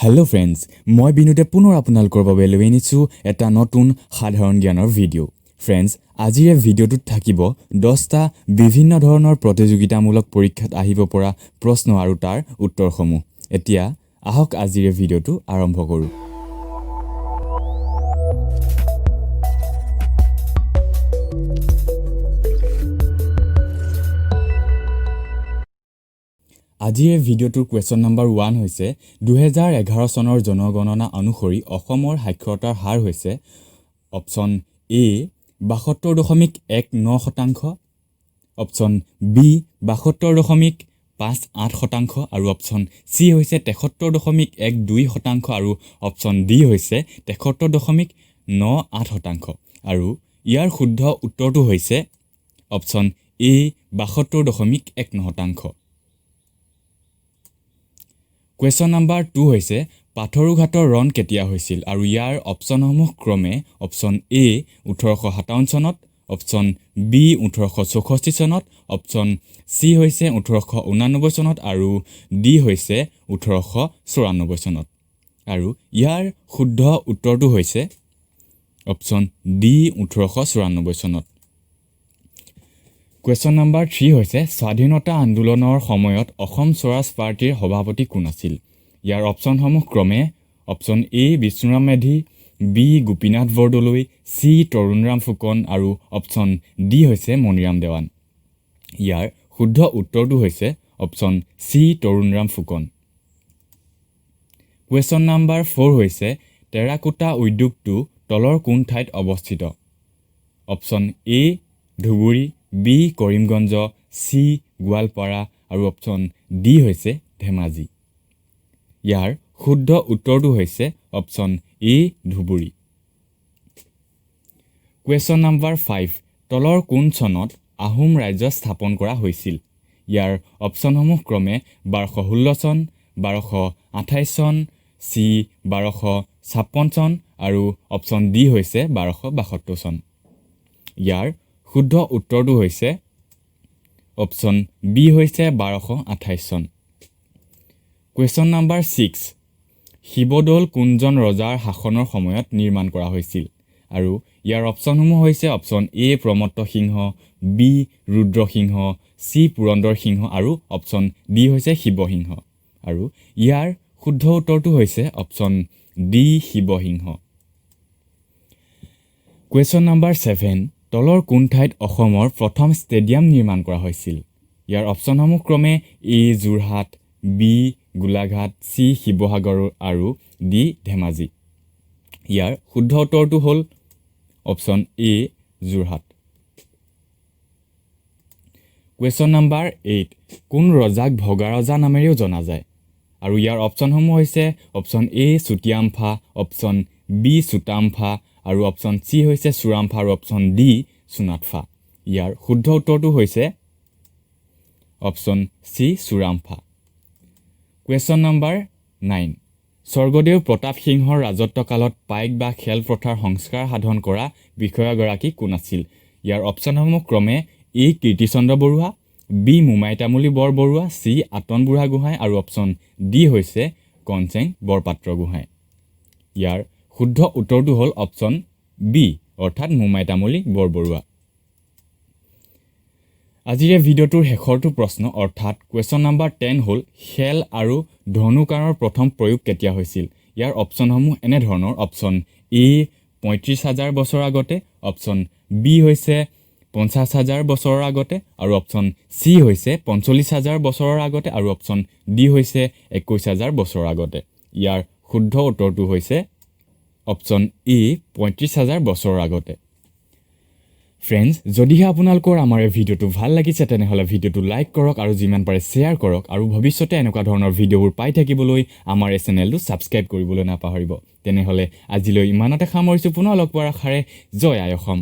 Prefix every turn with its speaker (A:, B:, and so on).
A: Hello' friends, মই বিনোদে পুনৰ আপোনালোকৰ বাবে লৈ আনিছোঁ এটা নতুন সাধাৰণ জ্ঞানৰ ভিডিঅ'। ফ্ৰেণ্ডছ, আজিৰ এই ভিডিঅ'টোত থাকিব 10টা বিভিন্ন ধৰণৰ প্ৰতিযোগিতামূলক পৰীক্ষাত আহিব পৰা প্ৰশ্ন আৰু তাৰ উত্তৰসমূহ। এতিয়া আহক আজিৰ এই ভিডিঅ'টো আৰম্ভ কৰোঁ। আজিৰ এই ভিডিঅ'টোৰ কুৱেশ্যন নম্বৰ 1 হৈছে 2011 চনৰ জনগণনা অনুসৰি অসমৰ সাক্ষৰতাৰ হাৰ হৈছে অপশ্যন এ 72.19%, অপশ্যন বি 72.58% আৰু অপশ্যন চি হৈছে 73.12% আৰু অপশ্যন ডি হৈছে 73.98% আৰু ইয়াৰ শুদ্ধ উত্তৰটো হৈছে অপশ্যন এ 72.19%। কুৱেশ্যন নম্বৰ 2 হৈছে পাথৰুঘাটৰ ৰণ কেতিয়া হৈছিল আৰু ইয়াৰ অপশ্যনসমূহ ক্ৰমে অপশ্যন এ 1857 চনত, অপশ্যন বি 1864 চনত, অপশ্যন চি হৈছে 1889 চনত আৰু ডি হৈছে 1894 চনত আৰু ইয়াৰ শুদ্ধ উত্তৰটো হৈছে অপশ্যন ডি 1894 চনত। কুৱেশ্যন নম্বৰ 3 হৈছে স্বাধীনতা আন্দোলনৰ সময়ত অসম স্বৰাজ পাৰ্টীৰ সভাপতি কোন আছিল? ইয়াৰ অপশ্যনসমূহ ক্ৰমে option A Bishnuram Medhi, B Gopinath Bordoloi, C Tarunram Phukan আৰু অপশ্যন ডি হৈছে মণিৰাম দেৱান। ইয়াৰ শুদ্ধ উত্তৰটো হৈছে option C Tarunram Phukan. Question number 4 হৈছে টেৰাকোটা উদ্যোগটো তলৰ কোন ঠাইত অৱস্থিত? Option A Dhubri, B Karimganj, C Goalpara আৰু অপশ্যন ডি হৈছে ধেমাজি। ইয়াৰ শুদ্ধ উত্তৰটো হৈছে option A Dhubri. Question number 5 তলৰ কোন চনত আহোম ৰাজ্য স্থাপন কৰা হৈছিল? ইয়াৰ অপশ্যনসমূহ ক্ৰমে 1216 চন, 1228 চন, চি 1256 চন আৰু অপশ্যন ডি হৈছে 1272 চন। ইয়াৰ শুদ্ধ উত্তৰটো হৈছে অপশ্যন বি হৈছে 1228 চন। কুৱেশ্যন নম্বৰ 6 শিৱদৌল কোনজন ৰজাৰ শাসনৰ সময়ত নিৰ্মাণ কৰা হৈছিল? আৰু ইয়াৰ অপশ্যনসমূহ হৈছে option A Pramatta Singha, B Rudrasingha, C Purandar Singha আৰু অপশ্যন ডি হৈছে শিৱসিংহ আৰু ইয়াৰ শুদ্ধ উত্তৰটো হৈছে option D Siva Singha. Question number 7 তলৰ কোন ঠাইত অসমৰ প্ৰথম ষ্টেডিয়াম নিৰ্মাণ কৰা হৈছিল? ইয়াৰ অপশ্যনসমূহ ক্ৰমে এ যোৰহাট, বি গোলাঘাট, চি শিৱসাগৰ আৰু ডি ধেমাজি। ইয়াৰ শুদ্ধ উত্তৰটো হ'ল option A Jorhat. Question number 8 কোন ৰজাক ভগাৰজা নামেৰেও জনা যায়? আৰু ইয়াৰ অপশ্যনসমূহ হৈছে অপশ্যন এ চুতীয়ামফা, অপশ্যন বি চুতামফা আৰু অপশ্যন চি হৈছে চুৰামফা আৰু অপশ্যন ডি চুনাটফা। ইয়াৰ শুদ্ধ উত্তৰটো হৈছে option C Suramphaa. Question number 9 স্বৰ্গদেউ প্ৰতাপ সিংহৰ ৰাজত্বকালত পাইক বা খেলপথাৰ সংস্কাৰ সাধন কৰা বিষয়াগৰাকী কোন আছিল? ইয়াৰ অপশ্যনসমূহ ক্ৰমে এ কীৰ্তিচন্দ্ৰ বৰুৱা, বি মোমাই তামুলী বৰবৰুৱা, চি আতন বুঢ়াগোহাঁই আৰু অপশ্যন ডি হৈছে কনচেং বৰপাত্ৰ গোহাঁই। ইয়াৰ শুদ্ধ উত্তৰটো হ'ল অপশ্যন বি অৰ্থাৎ মোমাই তামুলী বৰবৰুৱা। আজিৰ এই ভিডিঅ'টোৰ শেষৰটো প্ৰশ্ন অৰ্থাৎ কুৱেশ্যন নম্বৰ 10 হ'ল খেল আৰু ধনুকাঁড়ৰ প্ৰথম প্ৰয়োগ কেতিয়া হৈছিল? ইয়াৰ অপশ্যনসমূহ এনেধৰণৰ অপশ্যন এ 35,000 বছৰ আগতে, অপশ্যন বি হৈছে 50,000 বছৰৰ আগতে আৰু অপশ্যন চি হৈছে 45,000 বছৰৰ আগতে আৰু অপশ্যন ডি হৈছে 21,000 বছৰৰ আগতে। ইয়াৰ শুদ্ধ উত্তৰটো হৈছে অপশ্যন এ 35,000 বছৰৰ আগতে। ফ্ৰেণ্ডছ, যদিহে আপোনালোকৰ আমাৰ এই ভিডিঅ'টো ভাল লাগিছে তেনেহ'লে ভিডিঅ'টো লাইক কৰক আৰু যিমান পাৰে শ্বেয়াৰ কৰক আৰু ভৱিষ্যতে এনেকুৱা ধৰণৰ ভিডিঅ'বোৰ পাই থাকিবলৈ আমাৰ এই চেনেলটো ছাবস্ক্ৰাইব কৰিবলৈ নাপাহৰিব। তেনেহ'লে আজিলৈ ইমানতে সামৰিছোঁ। পুনৰ লগ পোৱাৰ আশাৰে জয় আই অসম।